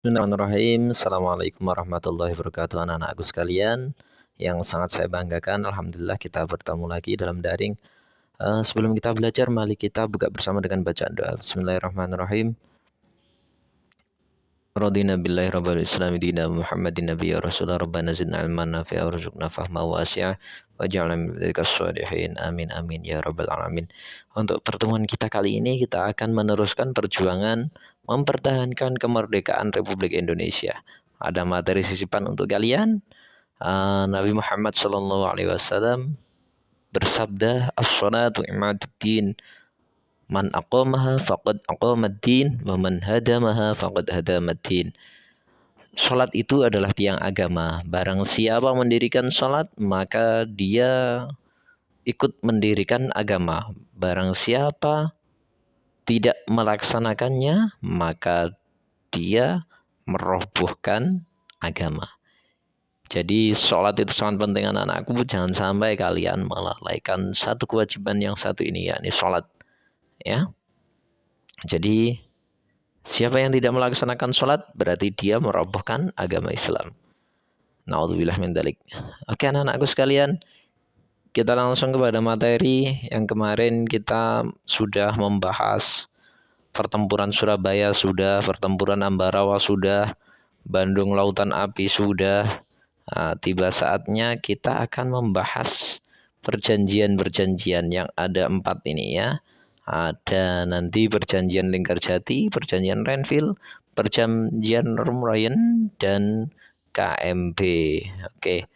Bismillahirrahmanirrahim. Assalamualaikum warahmatullahi wabarakatuh, anak-anakku sekalian yang sangat saya banggakan. Alhamdulillah kita bertemu lagi dalam daring. Sebelum kita belajar, mari kita buka bersama dengan bacaan doa. Bismillahirrahmanirrahim. Radina billahi rabbil islami dina Muhammadin nabiyya rasulullah rabbana zidna ilman nafi'a warzuqna fahma wasi'a waj'alna min ibadika sholihin amin amin ya rabbal alamin. Untuk pertemuan kita kali ini kita akan meneruskan perjuangan mempertahankan kemerdekaan Republik Indonesia. Ada materi sisipan untuk kalian. Nabi Muhammad SAW bersabda, as-salatu imaduddin, man aqamaha faqad aqamad-din wa man hadamaha faqad hadamad-din. Salat itu adalah tiang agama. Barang siapa mendirikan salat, maka dia ikut mendirikan agama. Barang siapa tidak melaksanakannya, maka dia merobohkan agama. Jadi sholat itu sangat penting anak-anakku. Jangan sampai kalian melalaikan satu kewajiban yang satu ini, yakni sholat. Ya. Jadi siapa yang tidak melaksanakan sholat berarti dia merobohkan agama Islam. Na'udzubillah min dzalik. Oke anak-anakku sekalian, kita langsung kepada materi. Yang kemarin kita sudah membahas pertempuran Surabaya sudah, pertempuran Ambarawa sudah, Bandung Lautan Api sudah. Tiba saatnya kita akan membahas perjanjian-perjanjian yang ada 4 ini ya. Ada nanti perjanjian Linggarjati, perjanjian Renville, perjanjian Rumroyen, dan KMB. Oke.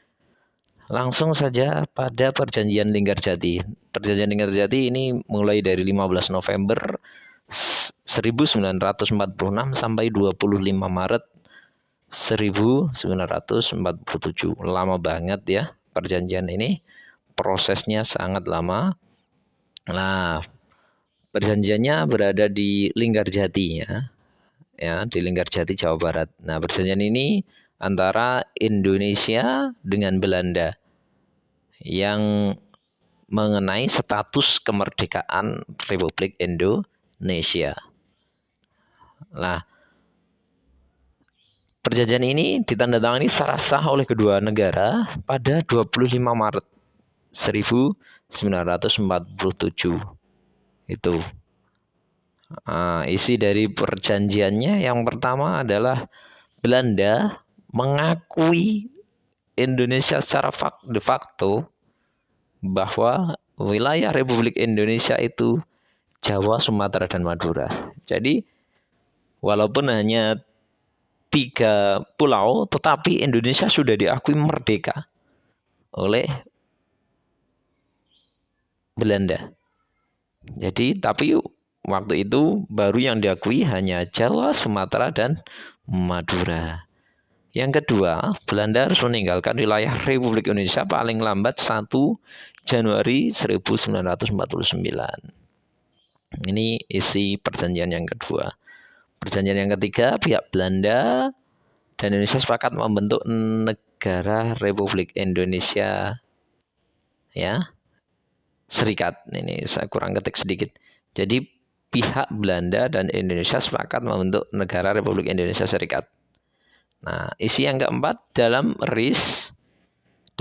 Langsung saja pada perjanjian Linggarjati. Perjanjian Linggarjati ini mulai dari 15 November 1946 sampai 25 Maret 1947. Lama banget ya perjanjian ini. Prosesnya sangat lama. Nah, perjanjiannya berada di Linggarjati ya. Ya, di Linggarjati Jawa Barat. Nah, perjanjian ini antara Indonesia dengan Belanda yang mengenai status kemerdekaan Republik Indonesia. Nah, perjanjian ini ditandatangani secara sah oleh kedua negara pada 25 Maret 1947. Itu. Isi dari perjanjiannya yang pertama adalah Belanda mengakui Indonesia secara de facto bahwa wilayah Republik Indonesia itu Jawa, Sumatera, dan Madura. Jadi walaupun hanya 3 pulau, tetapi Indonesia sudah diakui merdeka oleh Belanda. Jadi, tapi waktu itu baru yang diakui hanya Jawa, Sumatera, dan Madura. Yang kedua, Belanda harus meninggalkan wilayah Republik Indonesia paling lambat 1 Januari 1949. Ini isi perjanjian yang kedua. Perjanjian yang ketiga, pihak Belanda dan Indonesia sepakat membentuk negara Republik Indonesia ya Serikat. Ini saya kurang ketik sedikit. Jadi pihak Belanda dan Indonesia sepakat membentuk negara Republik Indonesia Serikat. Nah, isi yang keempat, dalam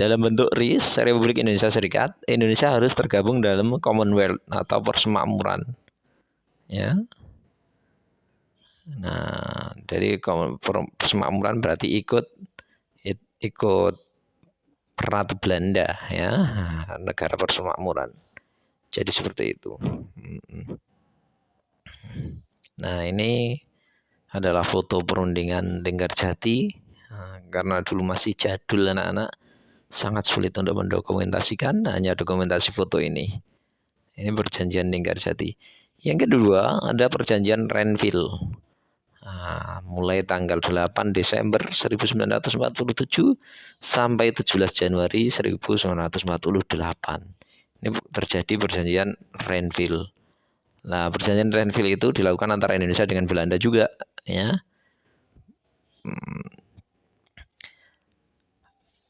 bentuk RIS Republik Indonesia Serikat, Indonesia harus tergabung dalam Commonwealth atau persemakmuran. Ya. Nah, dari persemakmuran berarti ikut Ratu Belanda ya, negara persemakmuran. Jadi seperti itu. Nah, ini adalah foto perundingan Linggarjati. Karena dulu masih jadul anak-anak, sangat sulit untuk mendokumentasikan, hanya dokumentasi foto ini. Ini perjanjian Linggarjati. Yang kedua ada perjanjian Renville. Mulai tanggal 8 Desember 1947 sampai 17 Januari 1948. Ini terjadi perjanjian Renville. Nah, perjanjian Renville itu dilakukan antara Indonesia dengan Belanda juga, ya.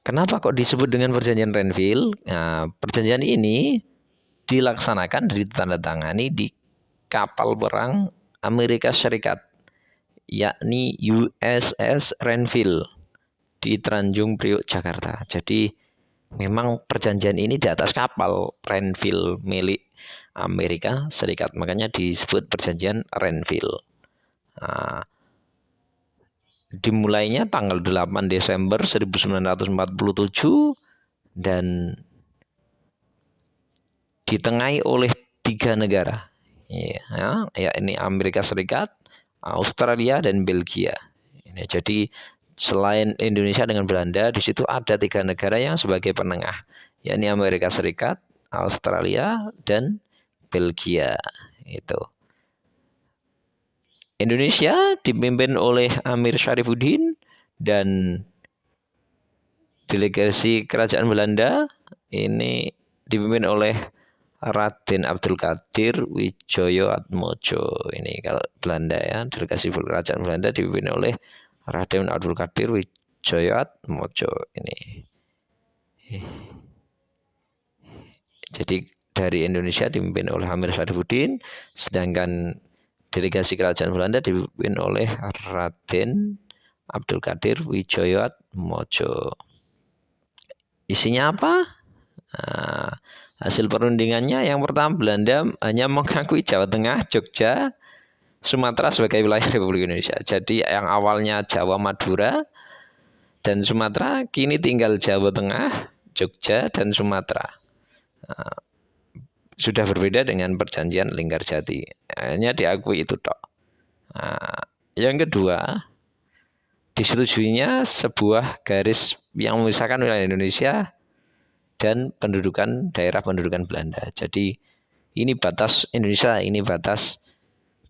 Kenapa kok disebut dengan perjanjian Renville? Nah, perjanjian ini dilaksanakan, ditandatangani di kapal perang Amerika Serikat yakni USS Renville di Tanjung Priok, Jakarta. Jadi memang perjanjian ini di atas kapal Renville milik Amerika Serikat, makanya disebut perjanjian Renville. Nah, dimulainya tanggal 8 Desember 1947 dan ditengahi oleh 3 negara. Ya, ini Amerika Serikat, Australia, dan Belgia. Ini jadi selain Indonesia dengan Belanda, di situ ada 3 negara yang sebagai penengah, yakni Amerika Serikat, Australia, dan Belgia. Itu. Indonesia dipimpin oleh Amir Syarifuddin dan delegasi kerajaan Belanda ini dipimpin oleh Raden Abdul Qadir Widjojoatmojo. Ini kalau Belanda ya, delegasi kerajaan Belanda dipimpin oleh Raden Abdul Qadir Widjojoatmojo ini. Jadi dari Indonesia dipimpin oleh Amir Syarifuddin, sedangkan delegasi kerajaan Belanda dipimpin oleh Raden Abdul Qadir Widjojoatmojo. Isinya apa? Nah, hasil perundingannya yang pertama, Belanda hanya mengakui Jawa Tengah, Jogja, Sumatera sebagai wilayah Republik Indonesia. Jadi yang awalnya Jawa, Madura, dan Sumatera kini tinggal Jawa Tengah, Jogja, dan Sumatera. Nah, sudah berbeda dengan perjanjian Linggarjati. Hanya diakui itu tok. Nah, yang kedua, disetujuinya sebuah garis yang memisahkan wilayah Indonesia dan daerah pendudukan Belanda. Jadi ini batas Indonesia, ini batas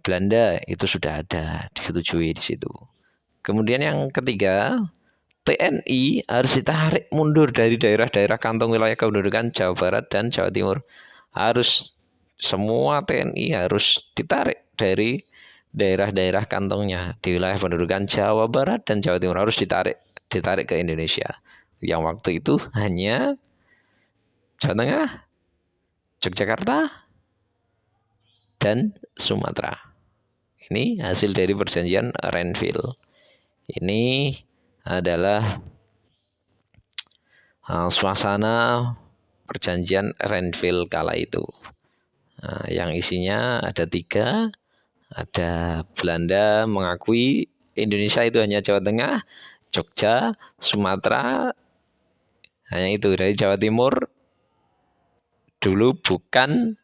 Belanda, itu sudah ada, disetujui di situ. Kemudian yang ketiga, TNI harus ditarik mundur dari daerah-daerah kantong wilayah kependudukan Jawa Barat dan Jawa Timur. Semua TNI harus ditarik dari daerah-daerah kantongnya di wilayah pendudukan Jawa Barat dan Jawa Timur, harus ditarik ke Indonesia. Yang waktu itu hanya Jawa Tengah, Yogyakarta, dan Sumatera. Ini hasil dari perjanjian Renville. Ini adalah suasana perjanjian Renville kala itu. Yang isinya ada 3. Ada Belanda mengakui Indonesia itu hanya Jawa Tengah, Jogja, Sumatera, hanya itu. Dari Jawa Timur dulu bukan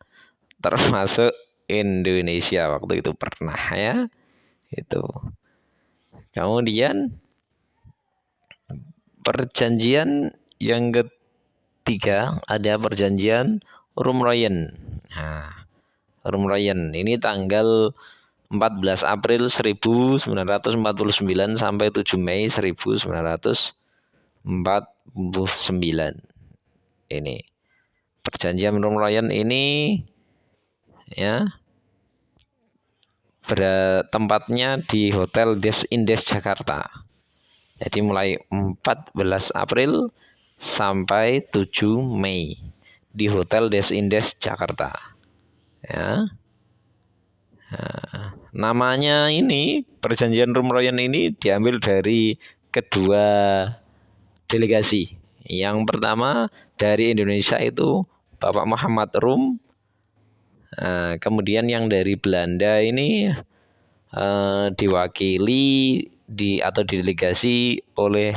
termasuk Indonesia waktu itu, pernah ya. Itu. Kemudian perjanjian yang ketiga ada perjanjian Rumroyen. Nah, Rumroyen ini tanggal 14 April 1949 sampai 7 Mei 1949. Ini perjanjian Rumroyen ini ya tempatnya di Hotel Des Indes Jakarta. Jadi mulai 14 April sampai 7 Mei di Hotel Des Indes Jakarta. Ya. Nah, namanya ini perjanjian Rumroyen ini diambil dari kedua delegasi. Yang pertama dari Indonesia itu Bapak Muhammad Rum. Kemudian yang dari Belanda ini diwakili atau didelegasi oleh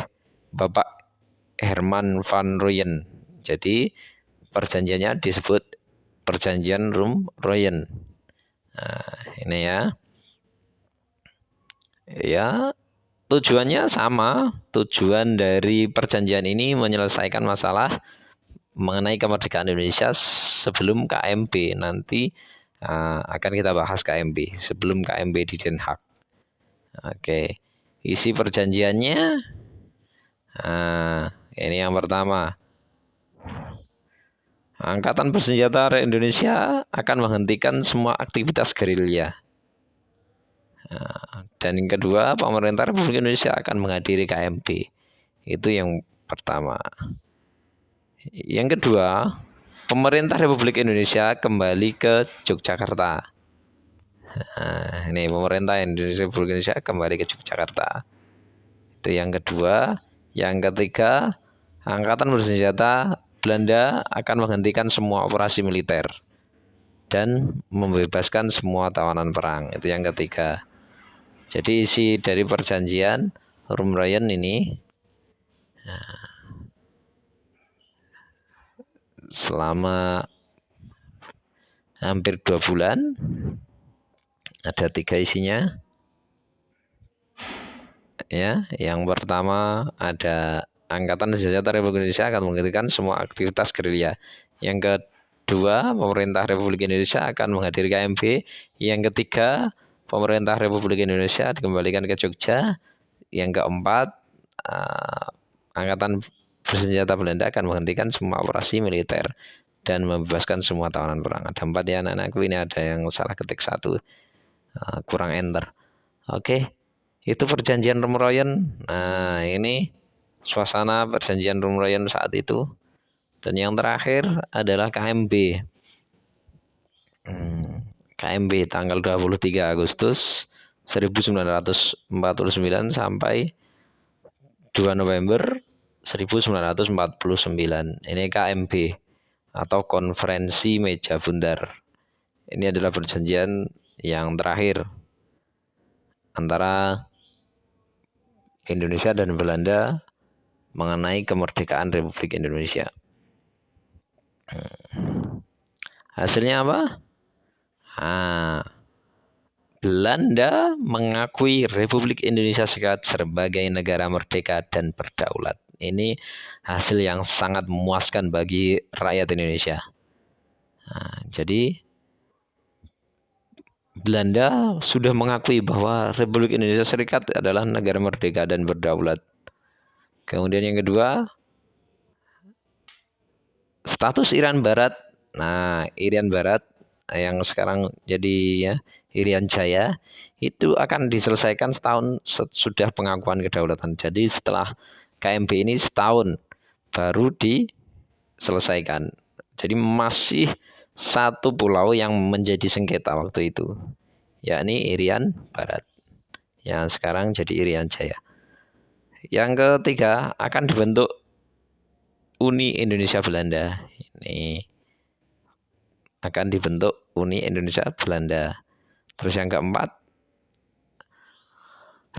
Bapak Herman van Rooyen. Jadi perjanjiannya disebut perjanjian Rumroyen. Ini ya. Ya, tujuannya sama. Tujuan dari perjanjian ini menyelesaikan masalah mengenai kemerdekaan Indonesia sebelum KMB. Nanti akan kita bahas KMB sebelum KMB di Den Haag. Oke, isi perjanjiannya ini yang pertama. Angkatan Bersenjata Republik Indonesia akan menghentikan semua aktivitas gerilya. Dan yang kedua, pemerintah Republik Indonesia akan menghadiri KMB. Itu yang pertama. Yang kedua, pemerintah Republik Indonesia kembali ke Yogyakarta. Nah, ini pemerintah Indonesia Republik Indonesia kembali ke Yogyakarta. Itu yang kedua. Yang ketiga, Angkatan Bersenjata Belanda akan menghentikan semua operasi militer dan membebaskan semua tawanan perang. Itu yang ketiga. Jadi isi dari perjanjian Rumrayen ini selama hampir 2 bulan ada 3 isinya. Ya, yang pertama ada Angkatan Bersenjata Republik Indonesia akan menghentikan semua aktivitas gerilya. Yang kedua, pemerintah Republik Indonesia akan menghadiri KMB. Yang ketiga, pemerintah Republik Indonesia dikembalikan ke Jogja. Yang keempat, Angkatan Bersenjata Belanda akan menghentikan semua operasi militer dan membebaskan semua tawanan perang. Ada 4 ya anak-anakku, ini ada yang salah ketik 1, kurang enter. Oke, itu perjanjian Rumrayen. Nah, ini suasana perjanjian Rumrayen saat itu. Dan yang terakhir adalah KMB. KMB tanggal 23 Agustus 1949 sampai 2 November 1949. Ini KMB atau Konferensi Meja Bundar. Ini adalah perjanjian yang terakhir antara Indonesia dan Belanda mengenai kemerdekaan Republik Indonesia. Hasilnya apa? Belanda mengakui Republik Indonesia sebagai negara merdeka dan berdaulat. Ini hasil yang sangat memuaskan bagi rakyat Indonesia. Jadi Belanda sudah mengakui bahwa Republik Indonesia Serikat adalah negara merdeka dan berdaulat. Kemudian yang kedua, status Irian Barat. Nah, Irian Barat yang sekarang jadi ya Irian Jaya itu akan diselesaikan setahun sudah pengakuan kedaulatan. Jadi setelah KMB ini setahun baru diselesaikan. Jadi masih satu pulau yang menjadi sengketa waktu itu, yakni Irian Barat yang sekarang jadi Irian Jaya. Yang ketiga, akan dibentuk Uni Indonesia Belanda. Ini akan dibentuk Uni Indonesia Belanda. Terus yang keempat,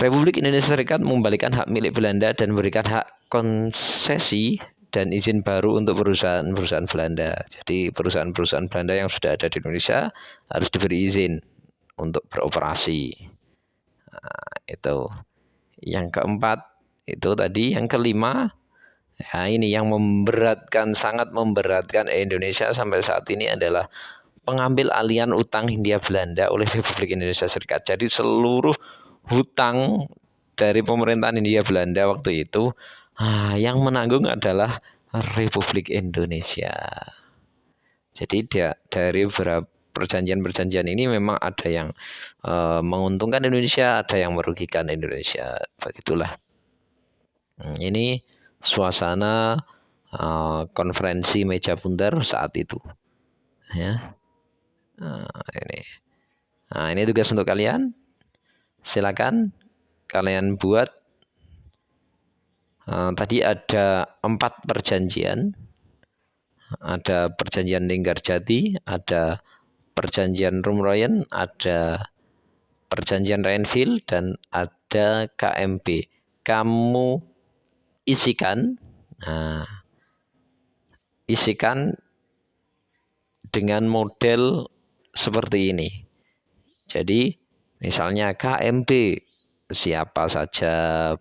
Republik Indonesia Serikat mengembalikan hak milik Belanda dan memberikan hak konsesi dan izin baru untuk perusahaan-perusahaan Belanda. Jadi perusahaan-perusahaan Belanda yang sudah ada di Indonesia harus diberi izin untuk beroperasi. Nah, itu. Yang keempat itu tadi. Yang kelima, ya ini yang sangat memberatkan Indonesia sampai saat ini adalah pengambil alihan utang Hindia Belanda oleh Republik Indonesia Serikat. Jadi seluruh hutang dari pemerintahan Hindia Belanda waktu itu yang menanggung adalah Republik Indonesia. Jadi dari beberapa perjanjian-perjanjian ini memang ada yang menguntungkan Indonesia, ada yang merugikan Indonesia. Begitulah. Ini suasana konferensi meja bundar saat itu. Ya. Ini tugas untuk kalian. Silakan kalian buat. Tadi ada 4 perjanjian. Ada perjanjian Linggarjati, ada perjanjian Rumrayen, ada perjanjian Renville, dan ada KMB. Kamu isikan dengan model seperti ini. Jadi misalnya KMB, siapa saja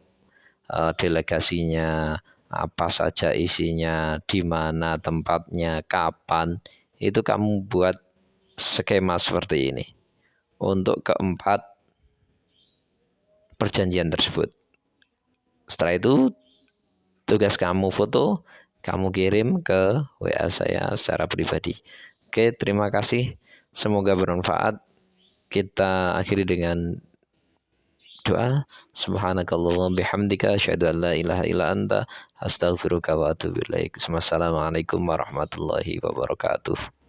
delegasinya, apa saja isinya, di mana tempatnya, kapan, itu kamu buat skema seperti ini untuk keempat perjanjian tersebut. Setelah itu tugas kamu foto, kamu kirim ke WA saya secara pribadi. Oke, terima kasih. Semoga bermanfaat. Kita akhiri dengan doa. Subhanakallahumma bihamdika asyhadu an la ilaha illa anta astaghfiruka wa atubu ilaik. Wassalamualaikum warahmatullahi wabarakatuh.